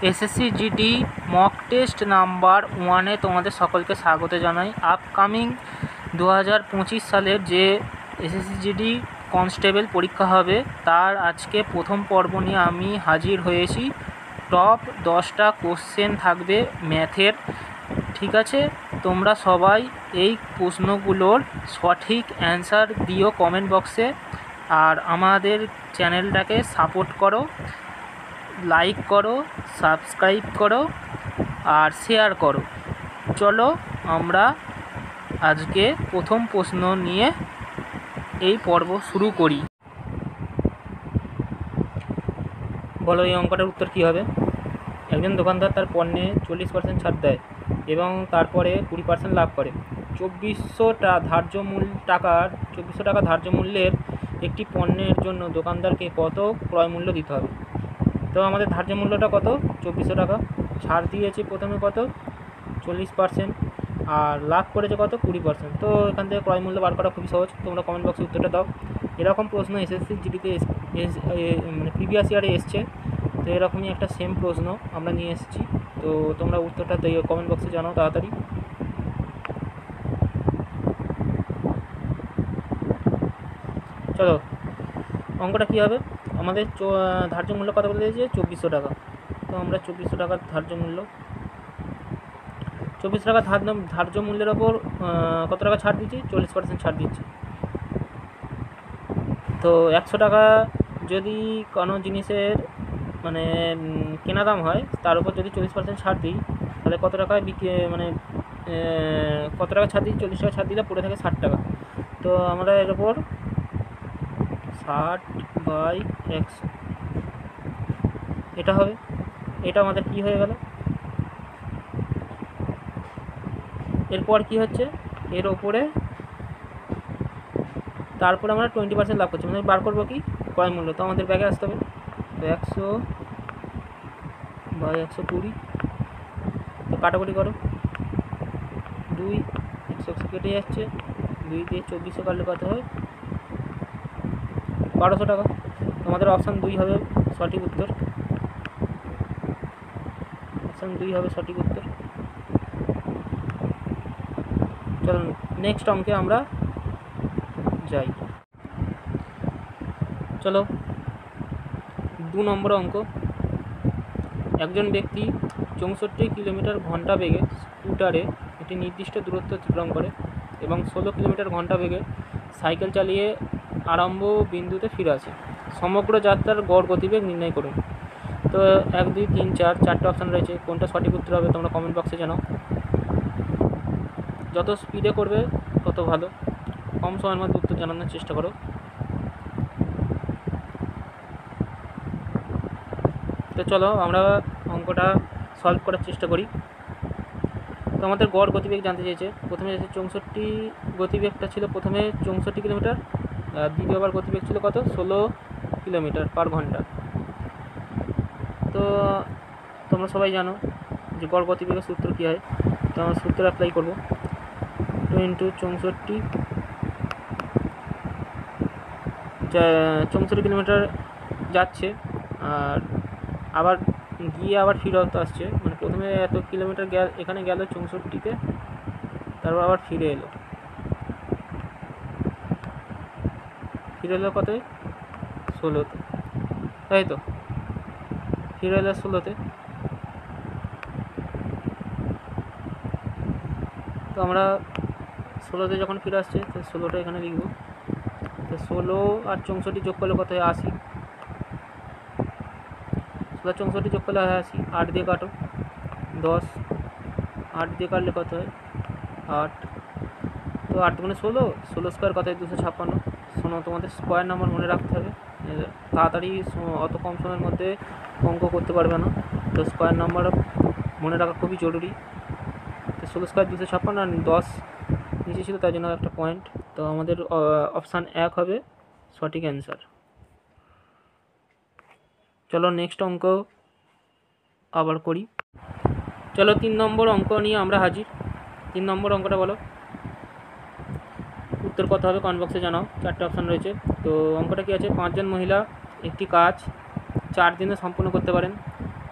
SSC GD mock test number 1-এ তোমাদের সকলকে স্বাগত জানাই। আপকামিং 2025 সালের যে এসএসসি জিডি কনস্টেবল পরীক্ষা হবে তার আজকে প্রথম পর্ব নিয়ে আমি হাজির হয়েছি। টপ 10টা কোশ্চেন থাকবে ম্যাথের, ঠিক আছে? তোমরা সবাই এই প্রশ্নগুলোর সঠিক অ্যান্সার দিও কমেন্ট বক্সে, আর আমাদের চ্যানেলটাকে সাপোর্ট করো, লাইক করো, সাবস্ক্রাইব করো আর শেয়ার করো। চলো আমরা আজকে প্রথম প্রশ্ন নিয়ে এই পর্ব শুরু করি। বলো এই অঙ্কটার উত্তর কী হবে? একজন দোকানদার তার পণ্যে 40% ছাড় দেয় এবং তারপরে 20% লাভ করে। 2400 টাকা ধার্য মূল্যের একটি পণ্যের জন্য দোকানদারকে কত ক্রয় মূল্য দিতে হবে? তো আমাদের ধার্য মূল্যটা কত? 2400 টাকা। ছাড় দিয়েছে প্রথমে কত? 40%, আর লাভ করেছে কত? 20%। তো এখান থেকে ক্রয় মূল্য বার করা খুবই সহজ। তোমরা কমেন্ট বক্সে উত্তরটা দাও। এরকম প্রশ্ন এসএসসি জিডিতে মানে প্রিভিয়াস ইয়ারে এসছে, তো এরকমই একটা সেম প্রশ্ন আমরা নিয়ে এসেছি। তো তোমরা উত্তরটা কমেন্ট বক্সে জানাও তাড়াতাড়ি। চলো অঙ্কটা কী হবে? আমাদের ধার্য মূল্য কত বলে দিয়েছে? 2400 টাকা। তো আমরা 2400 টাকার ধার্য মূল্য, 2400 টাকা ধার্য মূল্যের ওপর কত টাকা ছাড় দিচ্ছি? 40% ছাড় দিচ্ছি। তো 100 টাকা যদি কোনো জিনিসের মানে কেনা দাম হয়, তার উপর যদি 40% ছাড় দিই, তাহলে কত টাকায় কত টাকা ছাড় দিই? 40 টাকা ছাড় দিলে পড়ে থাকে 60 টাকা। তো আমরা এর ওপর 60/100 এটা হবে। এটা আমাদের কি হয়ে গেল? এরপর কি হচ্ছে? এর ওপরে তারপরে আমরা 20% লাভ করছি, মানে বার করবো কি? ক্রয় মূল্য। তো আমাদের ব্যাগে আসতে হবে। তো 100/120, তো কাটাকুটি করো। 2 100 কেটে যাচ্ছে, 2 দিয়ে 2400 কাটলে কত হয়? 1200 টাকা। তোমাদের অপশান 2 হবে সঠিক উত্তর। অপশান 2 হবে সঠিক উত্তর। চলো নেক্সট অঙ্কে আমরা যাই। চলো 2 নম্বর অঙ্ক। একজন ব্যক্তি 64 কিলোমিটার ঘন্টা বেগে স্কুটারে একটি নির্দিষ্ট দূরত্ব অতিক্রম করে এবং 16 কিলোমিটার ঘন্টা বেগে সাইকেল চালিয়ে আরম্ভ বিন্দুতে ফিরে আসে। সমগ্র যাত্রার গড় গতিবেগ নির্ণয় করুন। তো 1 2 3 4 4টে অপশান রয়েছে, কোনটা সঠিক উত্তর হবে তোমরা কমেন্ট বক্সে জানাও। যত স্পিডে করবে তত ভালো, কম সময়ের মধ্যে উত্তর জানানোর চেষ্টা করো। তো চলো আমরা অঙ্কটা সলভ করার চেষ্টা করি। তো আমাদের গড় গতিবেগ জানতে চেয়েছে। প্রথমে 64 গতিবেগটা ছিল, প্রথমে 64 কিলোমিটার, দ্বিতীয়বার গতিবেগ ছিল কত? 16 কিলোমিটার পার ঘন্টা। তো তোমরা সবাই জানো যে গড় গতিবেগের সূত্র কী হয়। তো আমরা সূত্র অ্যাপ্লাই করব। 2 × 64, 64 কিলোমিটার যাচ্ছে আর আবার গিয়ে আবার ফিরত আসছে, মানে প্রথমে এত কিলোমিটার এখানে গেল 64তে, তারপর আবার ফিরে এলো কত? 16তে, তাই তো? ফিরে এলো 16তে। তো আমরা 16তে যখন ফিরে আসছে, তো 16টা এখানে লিখব। তো 16 আর 64 যোগ করলে কত হয়? 80। 16 64 যোগ করলে হয় 80। 8 দিয়ে কাটো, 10। 8 দিয়ে কাটলে কত হয়? 8। তো 8 × 16, 16 স্কোয়ার কত হয়? 256। শোনো, তোমাদের স্কোয়ার নাম্বার মনে রাখতে হবে, তাড়াতাড়ি অত কম সময়ের মধ্যে অঙ্ক করতে পারবে না। তো স্কোয়ার নাম্বার মনে রাখা খুবই জরুরি। তো 16 স্কোয়ার 256 আর 10 নিচে ছিল, তার জন্য একটা পয়েন্ট। তো আমাদের অপশান 1 হবে সঠিক অ্যান্সার। চলো নেক্সট অঙ্ক আবার করি। চলো 3 নম্বর অঙ্ক নিয়ে আমরা হাজির। 3 নম্বর অঙ্কটা বলো উত্তর কত হবে কমেন্ট বক্সে জানাও। 4টে অপশান রয়েছে। তো অঙ্কটা কী আছে? 5 জন মহিলা একটি কাজ 4 দিনে সম্পূর্ণ করতে পারেন।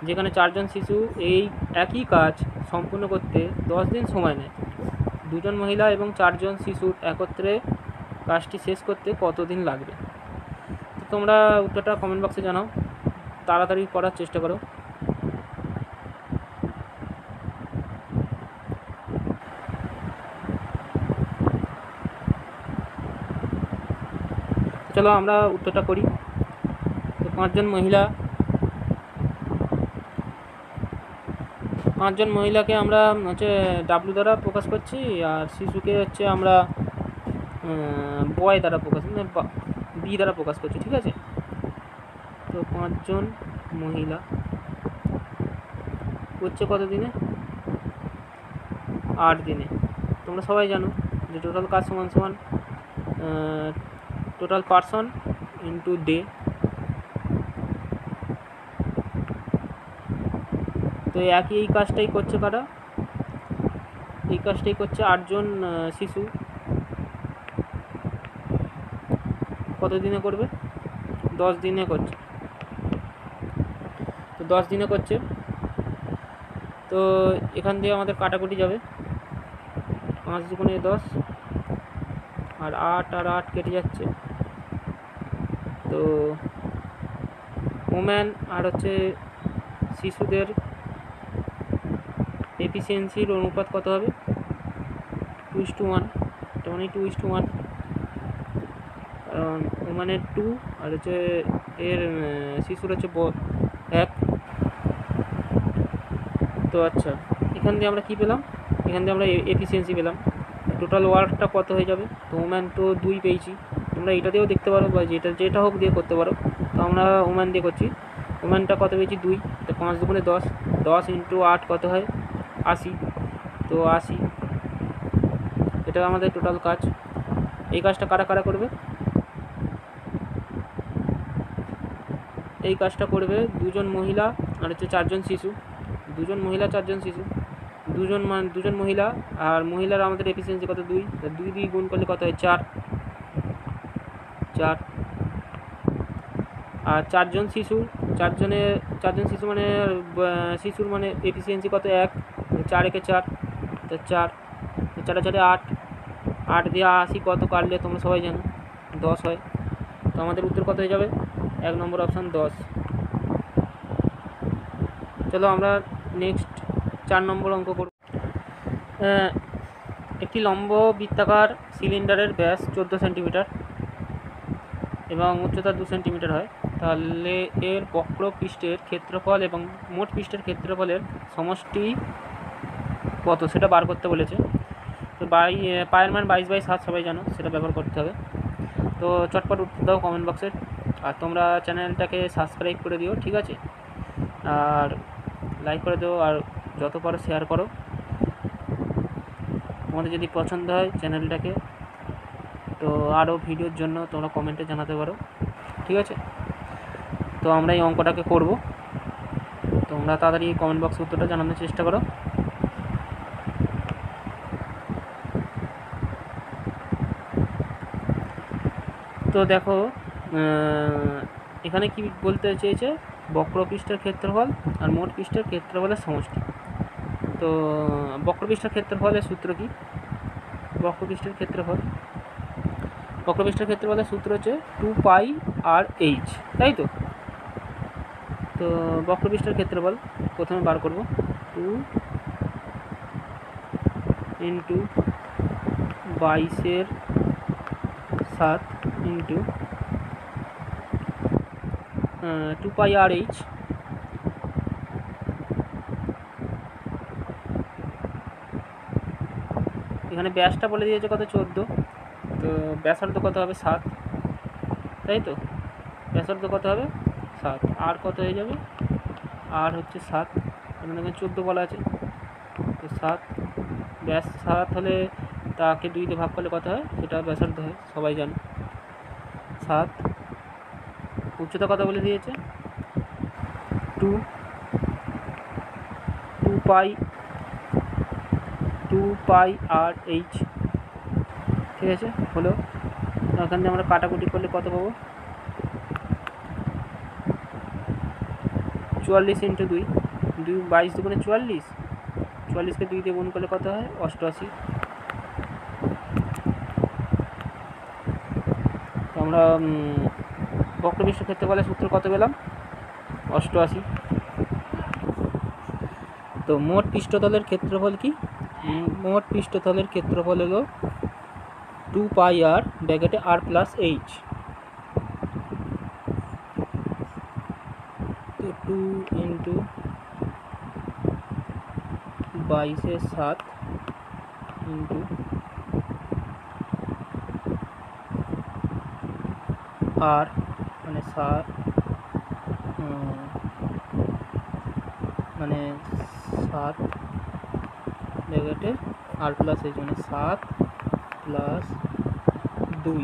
যেখানে 4 জন শিশু এই একই কাজ সম্পূর্ণ করতে 10 দিন সময় নেয়। 2 জন মহিলা এবং 4 জন শিশুর একত্রে কাজটি শেষ করতে কতদিন লাগবে? তো তোমরা উত্তরটা কমেন্ট বক্সে জানাও, তাড়াতাড়ি করার চেষ্টা করো। চলো আমরা উত্তরটা করি। তো 5 জন মহিলাকে আমরা হচ্ছে ডাব্লু দ্বারা প্রকাশ করছি, আর শিশুকে হচ্ছে আমরা বয় দ্বারা প্রকাশ মানে বি দ্বারা প্রকাশ করছি, ঠিক আছে। তো 5 জন মহিলা করছে কত দিনে? 8 দিনে। তোমরা সবাই জানো যে টোটাল কাজ সমান সমান টোটাল পারসন ইন্টু ডে। তো এই কাজটাই করছে কারা? এই কাজটাই করছে 8 জন শিশু। কত দিনে করবে? 10 দিনে করছে। তো 10 দিনে করছে। তো এখান দিয়ে আমাদের কাটাকুটি যাবে, 5 দুগুণে 10, আর 8 আর 8 কেটে যাচ্ছে। তো ওম্যান আর হচ্ছে শিশুদের এফিসিয়েন্সির অনুপাত কত হবে? 2:1। এটা মানে 2:1, কারণ ওম্যানের 2 আর হচ্ছে এর শিশুর হচ্ছে 1। তো আচ্ছা, এখান দিয়ে আমরা কী পেলাম? এখান দিয়ে আমরা এফিসিয়েন্সি পেলাম। টোটাল ওয়ার্কটা কত হয়ে যাবে? তো ওম্যান তো 2 পেয়েছি, তোমরা এটা দিয়েও দেখতে পারো বা যেটা হোক দিয়ে করতে পারো। তো আমরা ওম্যান দিয়ে করছি। ওম্যানটা কত পেয়েছি? 2। তো 5 দুগুণে 10, 10 ইন্টু 8 কত হয়? 80। তো 80, এটা আমাদের টোটাল কাজ। এই কাজটা কারা কারা করবে? এই কাজটা করবে 2 জন মহিলা আর হচ্ছে 4 জন শিশু। 2 জন মহিলা 4 জন শিশু, 2 জন মহিলা, আর মহিলার আমাদের এফিসিয়েন্সি কত? 2। 2 দিয়ে গুণ করলে কত হয়? 4। আর 4 জন শিশু, 4 জন শিশু মানে শিশুর মানে এফিসিয়েন্সি কত? 1। 4 একে 4, তো 4, 4 4 8, 8 দিয়ে 80 কত কাটলে তোমরা সবাই জানো? 10 হয়। তো আমাদের উত্তর কত হয়ে যাবে? 1 নম্বর অপশান 10। চলো আমরা নেক্সট 4 নম্বর অঙ্ক করব। একটি লম্ব বৃত্তাকার সিলিন্ডারের ব্যাস 14 সেন্টিমিটার এবং উচ্চতা 2 সেন্টিমিটার হয়, তাহলে এর বক্র পৃষ্ঠের ক্ষেত্রফল এবং মোট পৃষ্ঠের ক্ষেত্রফলের সমষ্টি কত সেটা বার করতে বলেছে। তো পায়ের মান 22/7 সবাই জানো, সেটা ব্যবহার করতে হবে। তো চটপট উত্তর দাও কমেন্ট বক্সে, আর তোমরা চ্যানেলটাকে সাবস্ক্রাইব করে দিও, ঠিক আছে, আর লাইক করে দিও, আর যত পারো শেয়ার করো। তোমাদের যদি পছন্দ হয় চ্যানেলটাকে, তো আরও ভিডিওর জন্য তোমরা কমেন্টে জানাতে পারো, ঠিক আছে। তো আমরা এই অঙ্কটাকে করব, তোমরা তাড়াতাড়ি কমেন্ট বক্সে উত্তরটা জানানোর চেষ্টা করো। তো দেখো এখানে কি বলতে চেয়েছে? বক্রপৃষ্ঠের ক্ষেত্রফল আর মোট পৃষ্ঠের ক্ষেত্রফলের সমষ্টি। তো বক্রপৃষ্ঠের ক্ষেত্রফলের সূত্র কি? বক্রপৃষ্ঠের ক্ষেত্রফলের সূত্র হচ্ছে 2πr/h, তাই তো। তো বক্রপৃষ্ঠের ক্ষেত্রফল প্রথমে বার করব, 2 ইন্টু 22/7 ইন্টু 2πr/h। এখানে ব্যাসটা বলে দিয়েছে কত? 14। তো ব্যাসার্ধ কত হবে? 7, তাই তো। ব্যাসার্ধ কত হবে? 7। আর কত হয়ে যাবে? আর হচ্ছে 7, এখানে 14 বলা আছে, তো 7। ব্যাস 7 হলে তাকে 2 দিয়ে ভাগ করলে কত হয়? সেটা ব্যাসার্ধ হয়, সবাই জানো, 7। উচ্চতা কত বলে দিয়েছে? 2πr/h, ঠিক আছে, হলো। এখান থেকে আমরা কাটাকুটি করলে কত পাবো? 44 ইন্টু 2, 22 দুগুণে 44, 44কে 2 দিয়ে গুণ করলে কত হয়? 88। তো আমরা বক্রপৃষ্ঠ ক্ষেত্রফলের সূত্র কত পেলাম? 88। তো মোট পৃষ্ঠতলের ক্ষেত্রফল কি? মোট পৃষ্ঠতলের ক্ষেত্রফল হলো 2 পাই r ব্র্যাকেটে r প্লাস h। তো 2 ইন্টু 22/7 ইন্টু r মানে 7 ব্র্যাকেটে r প্লাস h মানে 7 প্লাস 2।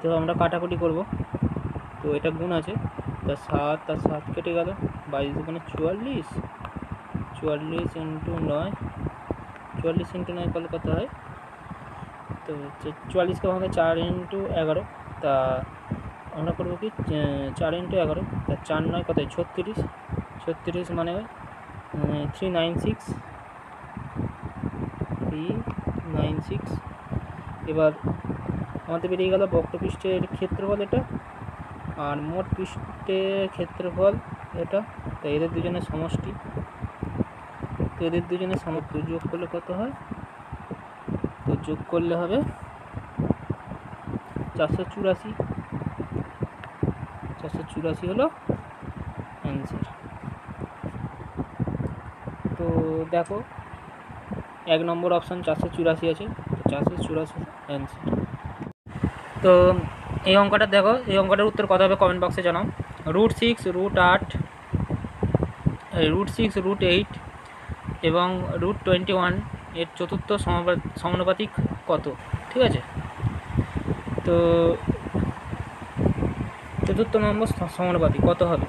তো আমরা কাটাকুটি করব। তো এটা গুণ আছে, তা 7 আর 7 কেটে গেল, 22 দুগুণে 44, 44 ইন্টু 9, 44 ইন্টু 9 করলে কত হয়? তো 44কে ভাঙে 4 ইন্টু 11, তা আমরা করবো কি 4 ইন্টু 11, তা 4 9 কত? 36, 36 মানে 396। এবার আমাদের বেরিয়ে গেল বক্রপৃষ্ঠের ক্ষেত্রফল এটা, আর মোট পৃষ্ঠের ক্ষেত্রফল এটা। তো এদের দুজনের সমষ্টি, তো এদের দুজনের সমষ্টি যোগ করলে কত হয়? তো যোগ করলে হবে 484। 484 হলো অ্যান্সার। তো দেখো 1 নম্বর অপশান 484 আছে, তো 484 অ্যান্সার। তো এই অঙ্কটা দেখো, এই অঙ্কটার উত্তর কত হবে কমেন্ট বক্সে জানাও। √6, √8, √6, √8 এবং √21 এর চতুর্থ সমানুপাতিক কত? ঠিক আছে, তো চতুর্থ নম্বর সমানুপাতিক কত হবে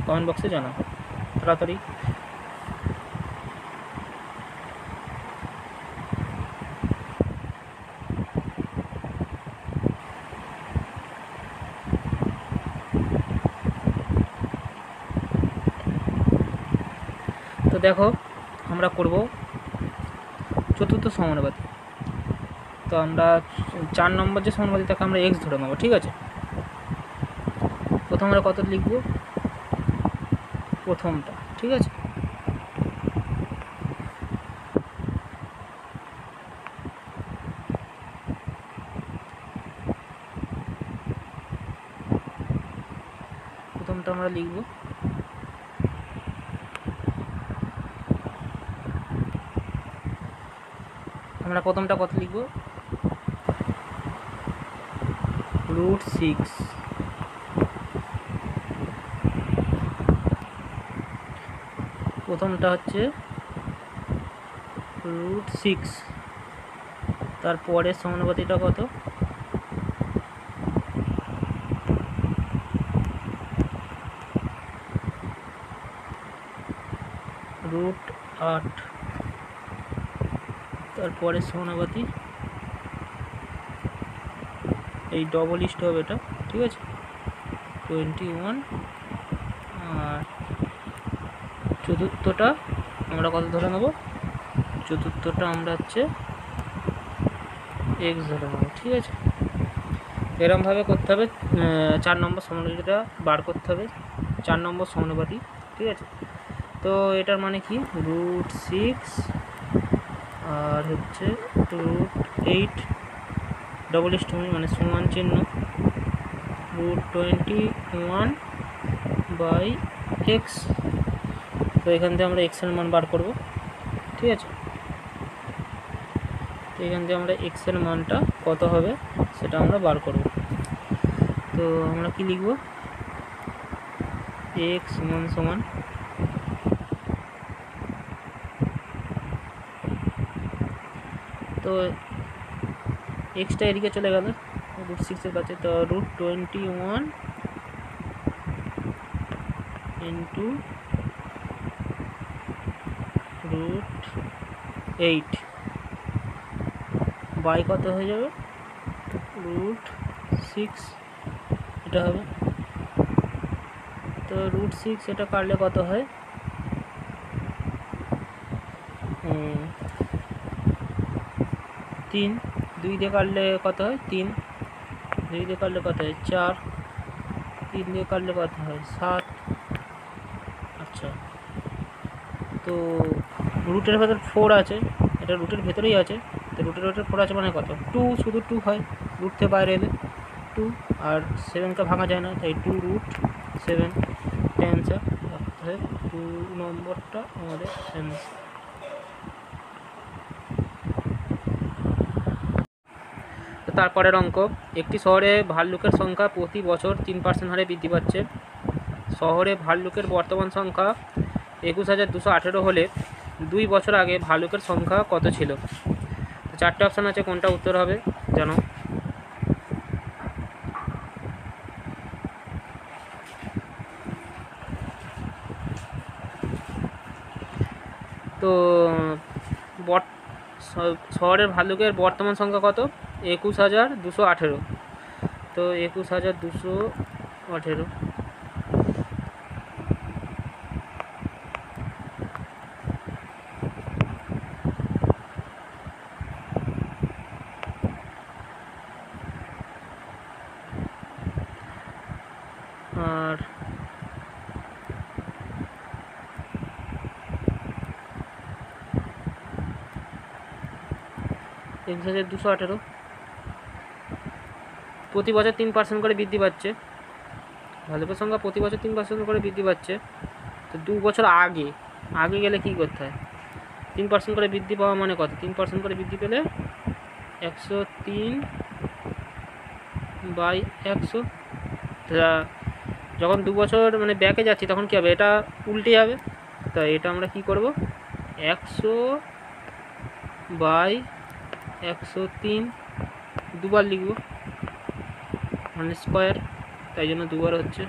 কমেন্ট বক্সে জানাও তাড়াতাড়ি। তো দেখো আমরা করব চতুর্থ সমানুপাতিক। তো আমরা 4 নম্বর যে সমানুপাতিক তাকে আমরা x ধরে নেব। ঠিক আছে, প্রথম আমরা কত লিখব? প্রথমটা। ঠিক আছে, প্রথমটা আমরা লিখব। আমরা প্রথমটা কত লিখব? √6। প্রথমটা হচ্ছে √6, তারপরে সমানুপাতিকটা কত? √8, তারপরে সমানুপাতিক এই ডবল ইস্ট হবে এটা। ঠিক আছে, 21। আর চতুর্থটা আমরা কত ধরে নেব? চতুর্থটা আমরা হচ্ছে x ধরে নেব। ঠিক আছে, এরমভাবে করতে হবে। 4 নম্বর সমানুপাতিকটা বার করতে হবে, 4 নম্বর সমানুপাতিক। ঠিক আছে, তো এটার মানে কি? √6 আর হচ্ছে √8 ডবল ইস্ট মানে সমান চিহ্ন √21/x। তো এখান থেকে আমরা x এর মান বার করব। ঠিক আছে, তো এখান থেকে আমরা x এর মানটা কত হবে সেটা আমরা বার করব। তো আমরা কি লিখব? x সমান তো এক্সটা এদিকে চলে গেল √6 এর কাছে, তো √21 × √8 বাই কত হয়ে যাবে √6 এটা হবে। তো √6 এটা কাটলে কত হয় 3, 2 দিয়ে কাটলে কত হয় 3, 2 দিয়ে কাটলে কত হয় 4, 3 দিয়ে কাটলে কত হয় 7। আচ্ছা, তো রুটের ভেতর 4 আছে, এটা রুটের ভেতরেই আছে, তো রুটের ভেতরে 4 আছে মানে কত 2, শুধু 2 হয় রুট থেকে বাইরে এলে 2, আর 7কে ভাঙা যায় না, তাই 2√7 অ্যান্সার। অর্থাৎ 2 নম্বরটা আমাদের অ্যান্সার। তারপরের অঙ্ক, একটি শহরে ভাল্লুকের সংখ্যা প্রতি বছর 3% হারে বৃদ্ধি পাচ্ছে। শহরে ভাল্লুকের বর্তমান সংখ্যা 21,218 হলে 2 বছর আগে ভাল্লুকের সংখ্যা কত ছিল? তো 4টে অপশান আছে, কোনটা উত্তর হবে জানো? তো শহরের ভাল্লুকের বর্তমান সংখ্যা কত 21,218, তো 21,218 আর 21,218 প্রতি বছর 3% করে বৃদ্ধি পাচ্ছে। ভাল্লুকের সংখ্যা প্রতি বছর 3% করে বৃদ্ধি পাচ্ছে। তো 2 বছর আগে গেলে কী করতে হয়? 3% করে বৃদ্ধি পাওয়া মানে কত? 3% করে বৃদ্ধি পেলে 103/100। যখন 2 বছর মানে ব্যাকে যাচ্ছি তখন কী হবে? এটা উল্টে যাবে, তাই এটা আমরা কি করব 100/103 দুবার লিখব, মানে স্কোয়ার, তাই জন্য দুবার হচ্ছে।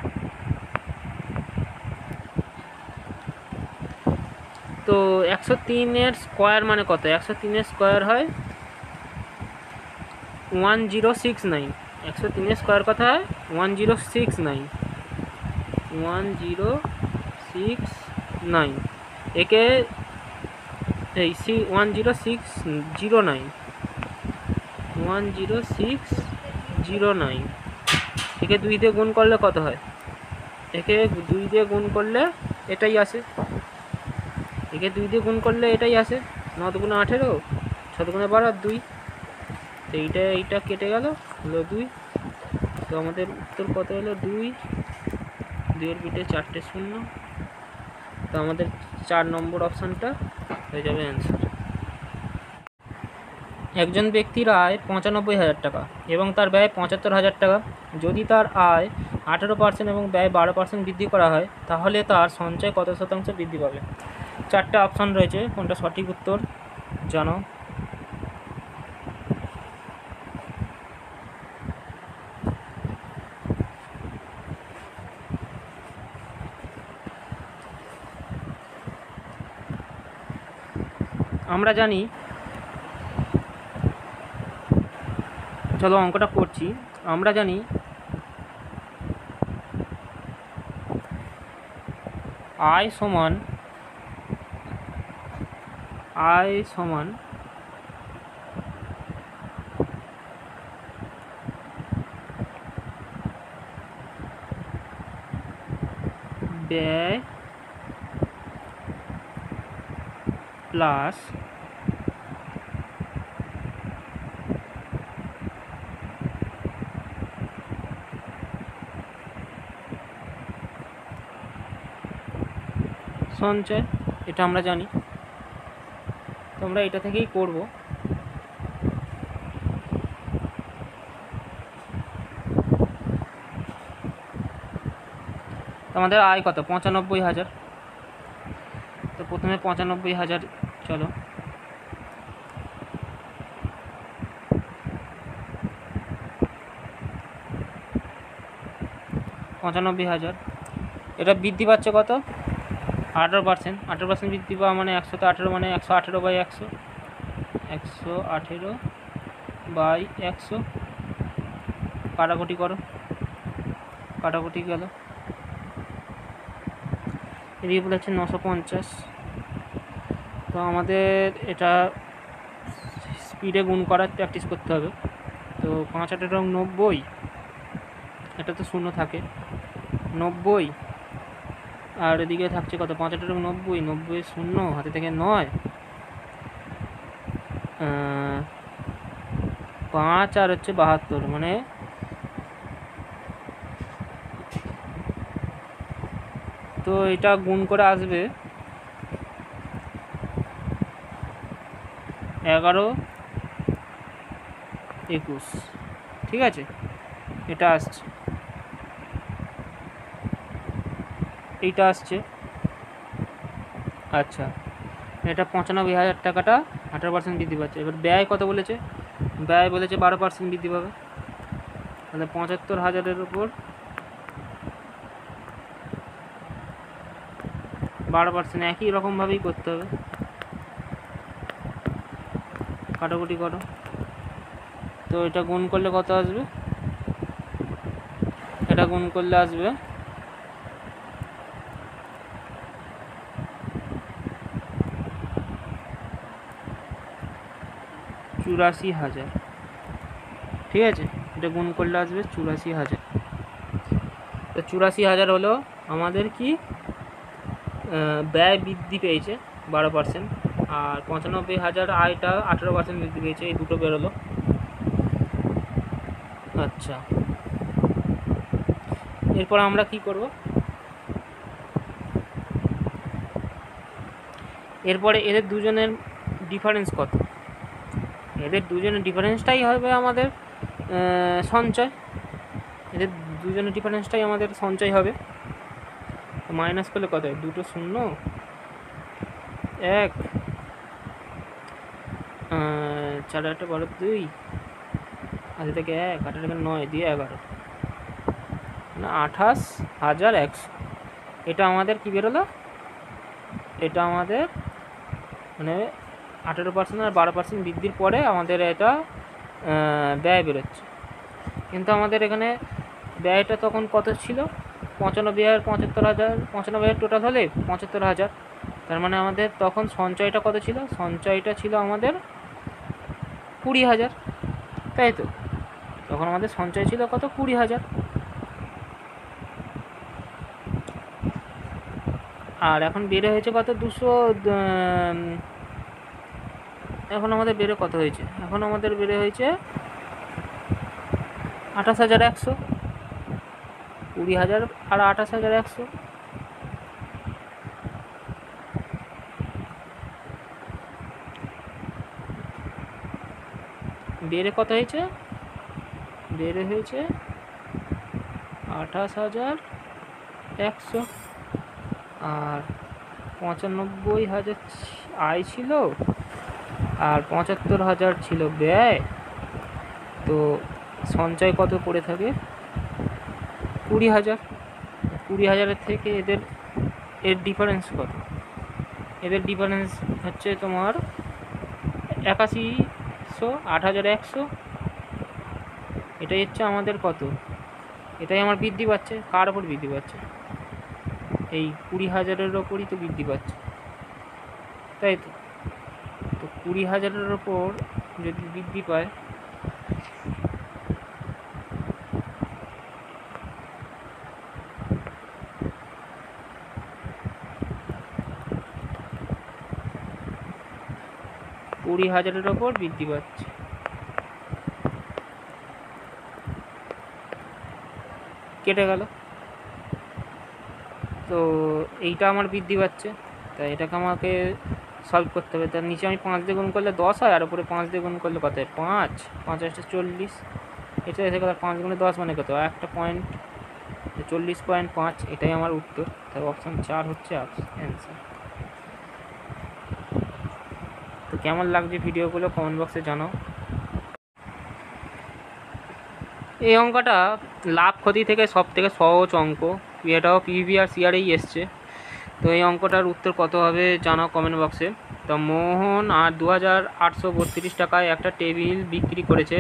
তো 103-এর স্কোয়ার মানে কত? 103-এর স্কোয়ার হয় 1069। 103-এর স্কোয়ার কত হয় 1069, 1069। একে এই 100609, 100609 একে 2 দিয়ে গুণ করলে কত হয়? একে 2 দিয়ে গুণ করলে এটাই আসে, একে 2 দিয়ে গুণ করলে এটাই আসে। 9 দুগুণে 18, 6 দুগুণে 12 আর 2, তো এইটা কেটে গেল, হলো 2। তো আমাদের উত্তর কত হলো 2, 2-এর পিঠে 4টে শূন্য, তো আমাদের 4 নম্বর অপশানটা হয়ে যাবে অ্যান্সার। একজন ব্যক্তির আয় 95,000 টাকা এবং তার ব্যয় 75,000 টাকা। যদি তার আয় 18% এবং ব্যয় 12% বৃদ্ধি করা হয়, তাহলে তার সঞ্চয় কত শতাংশ বৃদ্ধি পাবে? 4টে অপশান রয়েছে, কোনটা সঠিক উত্তর জানো? আমরা জানি, চলো অঙ্কটা করছি। আমরা জানি আয় সমান ব্যয় প্লাস সঞ্চয়, এটা আমরা জানি, তোমরা এটা থেকেই করব। আমাদের আয় কত 95,000, তো প্রথমে 95,000, চলো 95,000, এটা বৃদ্ধি পাচ্ছে কত 18%, 18% বৃদ্ধি পাওয়া মানে 118, মানে 118/100, 118/100 কাটাকুটি করো, কাটাকুটি গেল, এদিকে বলেছে 950। তো আমাদের এটা স্পিডে গুণ করার প্র্যাকটিস করতে হবে। তো 5×8=90, এটা তো শূন্য থাকে 90, আর এদিকে থাকছে কত 5×8=90, 90 শূন্য হাতে থেকে 9, 5 আর হচ্ছে 72, মানে তো এটা গুণ করে আসবে 11-21, ঠিক আছে, এটা আসছে, এইটা আসছে। আচ্ছা, এটা 95,000 টাকাটা 18% বৃদ্ধি পাচ্ছে। এবার ব্যয় কত বলেছে? ব্যয় বলেছে 12% বৃদ্ধি পাবে, তাহলে 75,000-এর উপর 12%, একই রকমভাবেই করতে হবে, কাটাকুটি করো। তো এটা গুণ করলে কত আসবে? এটা গুণ করলে আসবে 84,000, ঠিক আছে, এটা গুণ করলে আসবে 84,000। তো 84,000 হলো আমাদের কি ব্যয় বৃদ্ধি পেয়েছে 12%, আর 95,000 আয়টা 18% বৃদ্ধি পেয়েছে, এই দুটো বেরোলো। আচ্ছা, এরপর আমরা কি করব? এরপরে এদের দুজনের ডিফারেন্স কত? এদের দুজনের ডিফারেন্সটাই হবে আমাদের সঞ্চয়, এদের দুজনের ডিফারেন্সটাই আমাদের সঞ্চয় হবে। মাইনাস করলে কত হয়? 2 0 1, 4×8=12, হাতে থেকে 1, 8×9 দিয়ে 11, মানে 28,100। এটা আমাদের কি বেরোলো? এটা আমাদের মানে 18% আর 12% বৃদ্ধির পরে আমাদের এটা ব্যয় বেরোচ্ছে। কিন্তু আমাদের এখানে ব্যয়টা তখন কত ছিল? 95 আর 75,000, 95,000 টোটাল হলে 75,000, তার মানে আমাদের তখন সঞ্চয়টা কত ছিল? সঞ্চয়টা ছিল আমাদের 20,000, তাই তো? তখন আমাদের সঞ্চয় ছিল কত? 20,000। আর এখন বেড়ে হয়েছে কত? 200, এখন আমাদের বেড়ে কত হয়েছে? এখন আমাদের বেড়ে হয়েছে 28,100, 20,000 আর 28,100, বেড়ে কত হয়েছে? বেড়ে হয়েছে 28,100, আর 95,000 আয় ছিল আর 75,000 ছিল ব্যয়। তো সঞ্চয় কত পড়ে থাকে? 20,000। 20,000-এর থেকে এর ডিফারেন্স কত? এদের ডিফারেন্স হচ্ছে তোমার 8100, 8,100, এটাই হচ্ছে আমাদের কত? এটাই আমার বৃদ্ধি পাচ্ছে। কার ওপর বৃদ্ধি পাচ্ছে? এই 20,000-এর ওপরই তো বৃদ্ধি পাচ্ছে, তাই তো? তো 20,000-এর ওপর যদি বৃদ্ধি পায়, ওপর বৃদ্ধি পাচ্ছে, কেটে গেল। তো এইটা আমার বৃদ্ধি পাচ্ছে, তাই এটাকে আমাকে সলভ করতে হবে। তার নিচে আমি 5 দিয়ে গুণ করলে 10 হয়, আর উপরে 5 দিয়ে গুণ করলে কত হয়? 5, 5 × 40, এটা এসে গেল 5 × 10 মানে কত? একটা পয়েন্ট, 40.5, এটাই আমার উত্তর। তাই অপশান 4 হচ্ছে অ্যান্সার। তো কেমন লাগছে ভিডিওগুলো কমেন্ট বক্সে জানাও। এই অঙ্কটা লাভ ক্ষতি থেকে সব থেকে সহজ অঙ্ক, এটাও পিভি আর সিআরেই এসছে। তো এই অঙ্কটার উত্তর কত হবে জানাও কমেন্ট বক্সে। তো মোহন আর 2832 টাকায় একটা টেবিল বিক্রি করেছে,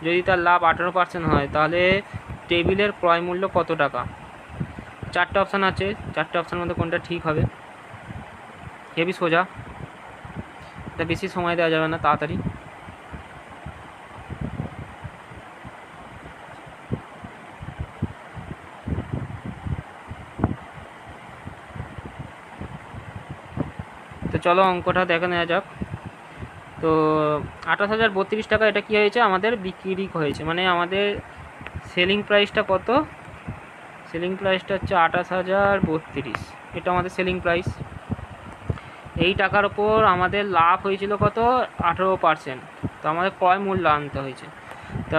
যদি তার লাভ 18% হয় তাহলে টেবিলের ক্রয় মূল্য কত টাকা? 4টে অপশান আছে, 4টে অপশানের মধ্যে কোনটা ঠিক হবে? হেভি সোজা, এটা বেশি সময় দেওয়া যাবে না, তাড়াতাড়ি। তো চলো অঙ্কটা দেখে নেওয়া যাক। তো 28,032 টাকা এটা কি হয়েছে? আমাদের বিক্রি হয়েছে, মানে আমাদের সেলিং প্রাইসটা কত? সেলিং প্রাইসটা হচ্ছে 28,032, এটা আমাদের সেলিং প্রাইস। এই টাকার ওপর আমাদের লাভ হয়েছিল কত? 18%। তো আমাদের ক্রয় মূল্য আনতে হয়েছে। তা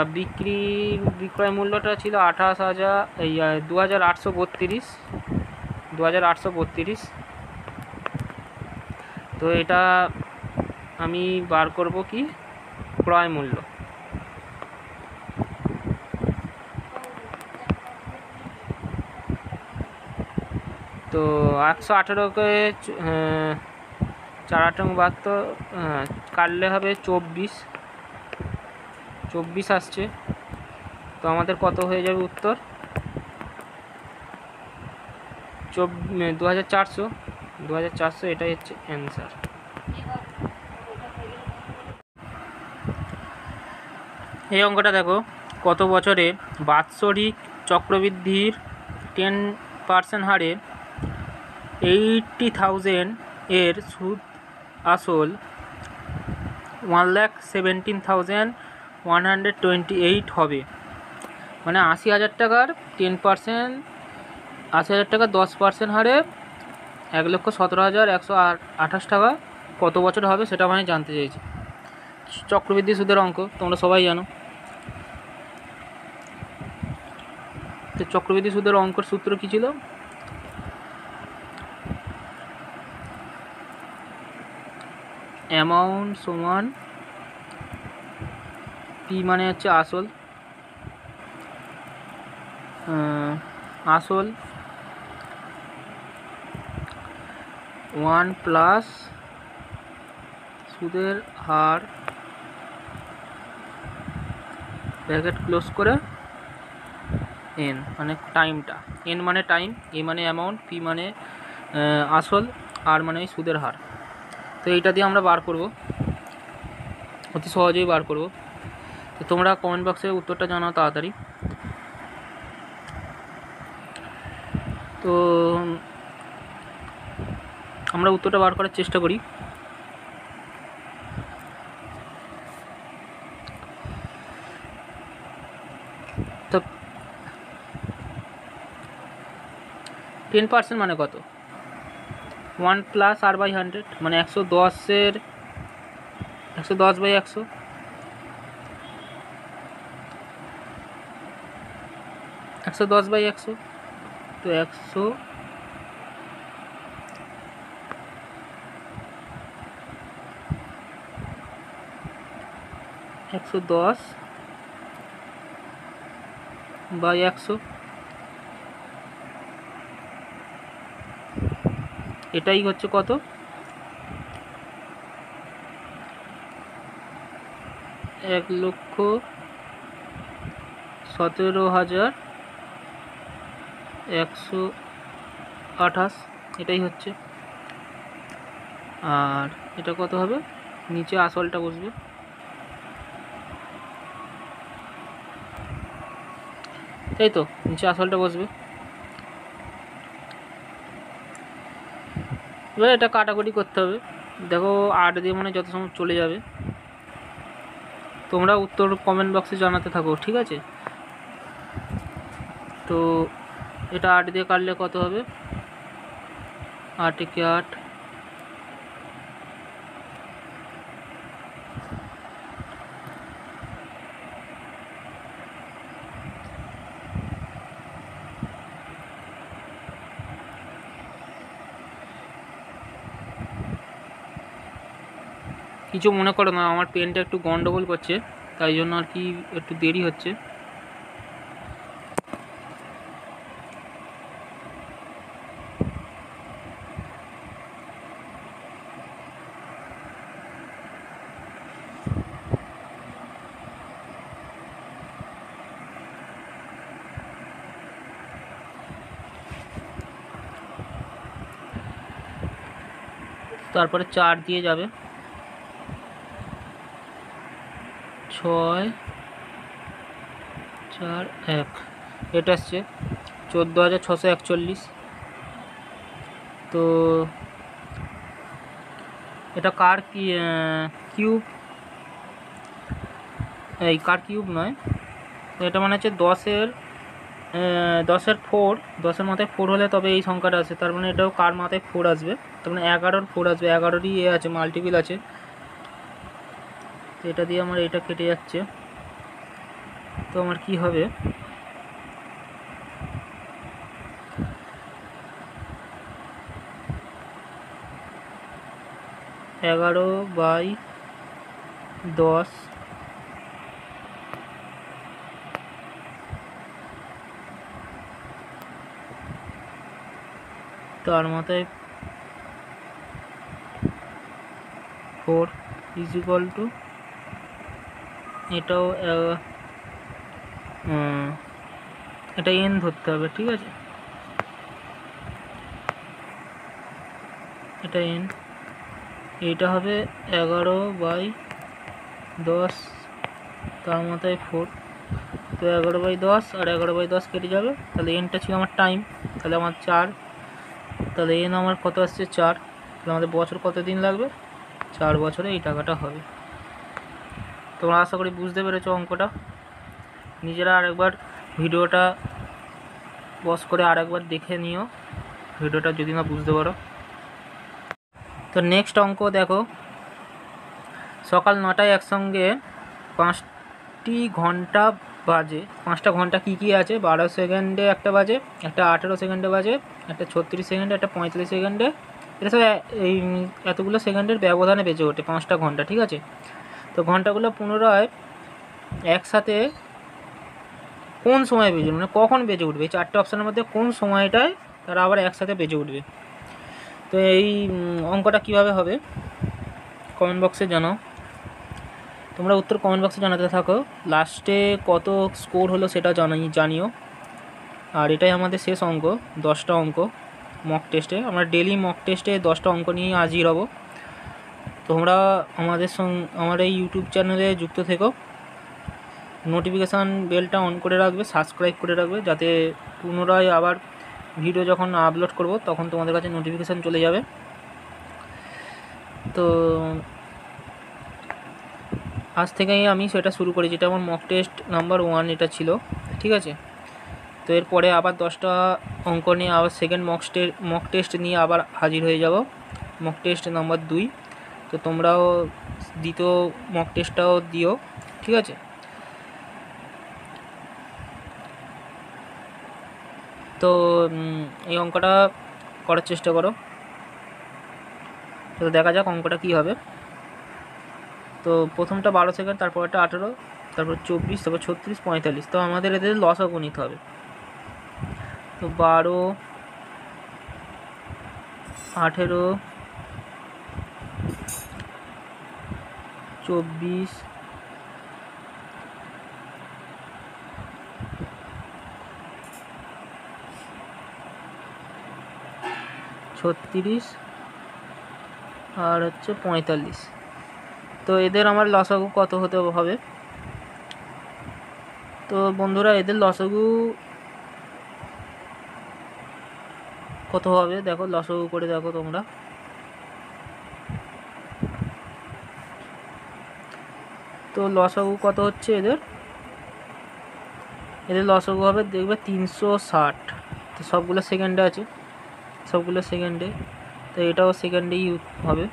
বিক্রয় মূল্যটা ছিল 2832। তো এটা আমি বার করব কি ক্রয় মূল্য। তো 118কে 4/8 কাটলে হবে 24 আসছে। তো আমাদের কত হয়ে যাবে উত্তর? 2400, এটাই হচ্ছে অ্যান্সার। এই অঙ্কটা দেখো, কত বছরে বাৎসরিক চক্রবৃদ্ধির 10% হারে 80,000 এর সুদ আসল 1,17,128 হবে। মানে 80,000 টাকার 10%, 80,000 টাকা 10% হারে 1,17,128 টাকা কত বছর হবে সেটা মানে জানতে চাইছি। চক্রবৃদ্ধি সুদের অঙ্ক তোমরা সবাই জানো। তো চক্রবৃদ্ধি সুদের অঙ্কের সূত্র কী ছিল? অ্যামাউন্ট সমান পি মানে হচ্ছে আসল, আসল 1 প্লাস সুদের হার ব্র্যাকেট ক্লোজ করে এন মানে টাইমটা, এন মানে টাইম, এ মানে অ্যামাউন্ট, পি মানে আসল, আর মানে সুদের হার। তো এইটা দিয়ে আমরা বার করব, অতি সহজেই বার করব। তো তোমরা কমেন্ট বক্সে উত্তরটা জানাও তাড়াতাড়ি। তো আমরা উত্তরটা বার করার চেষ্টা করি। তো 10% মানে কত? 1 প্লাস r/100 মানে 110 বাই 100, 110 বাই 100। তো 110 বাই 100, এটাই হচ্ছে কত? 1,17,128, এটাই হচ্ছে। আর এটা কত হবে? নিচে আসলটা বসবে, তাই তো, নিচে আসলটা বসবে। এবার এটা কাটাকুটি করতে হবে। দেখো 8 দিয়ে মানে যত সময় চলে যাবে। তোমরা উত্তর কমেন্ট বক্সে জানাতে থাকো, ঠিক আছে? তো এটা 8 দিয়ে কাটলে কত হবে? 8 একে 8, কিছু মনে করো না, আমার পেনটা একটু গন্ডগোল করছে, তাই জন্য আর কি একটু দেরি হচ্ছে। তারপরে 4 দিয়ে যাবে, 6 4 1, এটা আসছে 14,641। তো এটা কার কিউব, এই কার কিউব নয়, তো এটা মানে হচ্ছে 10-এর 4, 10-এর মাথায় 4 হলে তবে এই সংখ্যাটা আসে, তার মানে এটাও কার মাথায় 4 আসবে, তার মানে 11-র 4 আসবে, 11-রই আছে, মাল্টিপিল আছে। তো এটা দিয়ে আমার এটা কেটে যাচ্ছে, তো আমার কি হবে, 11/10 তার মাথায় 4 ইজ ইকুয়াল টু, এটাও এটা n ধরতে হবে, ঠিক আছে, এটা n, এইটা হবে 11/10 তার মাথায় 4, তো 11/10 আর 11/10 কেটে যাবে, তাহলে nটা ছিল আমার টাইম, তাহলে আমার 4, তাহলে n আমার কত আসছে 4, তাহলে আমাদের বছর কত দিন লাগবে, 4 বছরে এই টাকাটা হবে। তোমরা আশা করি বুঝতে পেরেছো অঙ্কটা। নিজেরা আরেকবার ভিডিওটা পজ করে আরেকবার দেখে নিও ভিডিওটা যদি না বুঝতে পারো। তো নেক্সট অঙ্ক দেখো, সকাল 9টায় একসঙ্গে 5টি ঘন্টা বাজে, 5টা ঘন্টা কী কী আছে, 12 সেকেন্ডে একটা বাজে, একটা 18 সেকেন্ডে বাজে, একটা 36 সেকেন্ডে, একটা 45 সেকেন্ডে, এটা সব এই এতগুলো সেকেন্ডের ব্যবধানে বেজে ওঠে 5টা ঘন্টা, ঠিক আছে। তো ঘন্টাগুলো পুনরায় একসাথে কোন সময় বেজে উঠবে, মানে কখন বেজে উঠবে, এই 4টে অপশানের মধ্যে কোন সময়টায় তারা আবার একসাথে বেজে উঠবে। তো এই অঙ্কটা কিভাবে হবে কমেন্ট বক্সে জানাও, তোমরা উত্তর কমেন্ট বক্সে জানাতে থাকো, লাস্টে কত স্কোর হলো সেটা জানিও। আর এটাই আমাদের শেষ অঙ্ক, 10টা অঙ্ক মক টেস্টে, আমরা ডেলি মক টেস্টে 10টা অঙ্ক নিয়ে হাজির হব। তোমরা আমার এই ইউটিউব চ্যানেলে যুক্ত থেকো, নোটিফিকেশান বেলটা অন করে রাখবে, সাবস্ক্রাইব করে রাখবে, যাতে পুনরায় আবার ভিডিও যখন আপলোড করব তখন তোমাদের কাছে নোটিফিকেশান চলে যাবে। তো আজ থেকেই আমি সেটা শুরু করেছি, এটা আমার মক টেস্ট নাম্বার 1 এটা ছিল, ঠিক আছে। তো এরপরে আবার 10টা অঙ্ক নিয়ে আবার সেকেন্ড মক টেস্ট নিয়ে আবার হাজির হয়ে যাব, মক টেস্ট নাম্বার 2। তো তোমরাও দ্বিতীয় মক টেস্টটাও দিও, ঠিক আছে। তো এই অঙ্কটা করার চেষ্টা করো, তো দেখা যাক অঙ্কটা কী হবে। তো প্রথমটা 12 সেকেন্ড, তারপরটা 18, তারপর 24, তারপর 36, 45, তো আমাদের এদের লসাগু নিতে হবে। তো 12, 18, 24, 36 আর হচ্ছে 45, তো এদের আমার লসাগু কত হতে হবে। তো বন্ধুরা এদের লসাগু কত হবে দেখো, লসাগু করে দেখো তোমরা। তো লসাগু কত হচ্ছে এদের লসাগু হবে দেখবে 360, তো সবগুলো সেকেন্ডে আছে, সবগুলো সেকেন্ডে, তো এটাও সেকেন্ডেই হবে।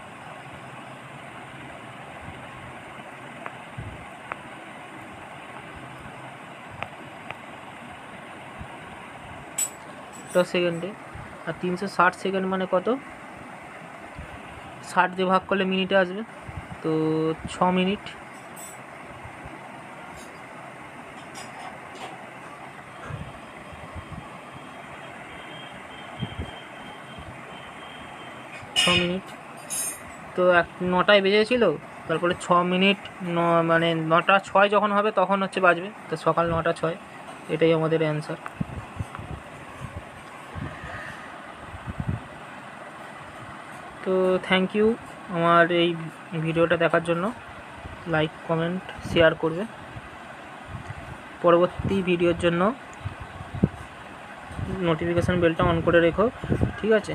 এটাও সেকেন্ডে, আর 360 সেকেন্ড মানে কত, 60 দিয়ে ভাগ করলে মিনিটে আসবে, তো 6 মিনিট। তো 9টায় বেজেছিল, তারপরে 6 মিনিট মানে 9টা 6 যখন হবে তখন হচ্ছে বাজবে, তো সকাল 9টা 6, এটাই আমাদের অ্যান্সার। তো থ্যাংক ইউ আমার এই ভিডিওটা দেখার জন্য। লাইক কমেন্ট শেয়ার করবে। পরবর্তী ভিডিওর জন্য নোটিফিকেশান বেলটা অন করে রেখো, ঠিক আছে।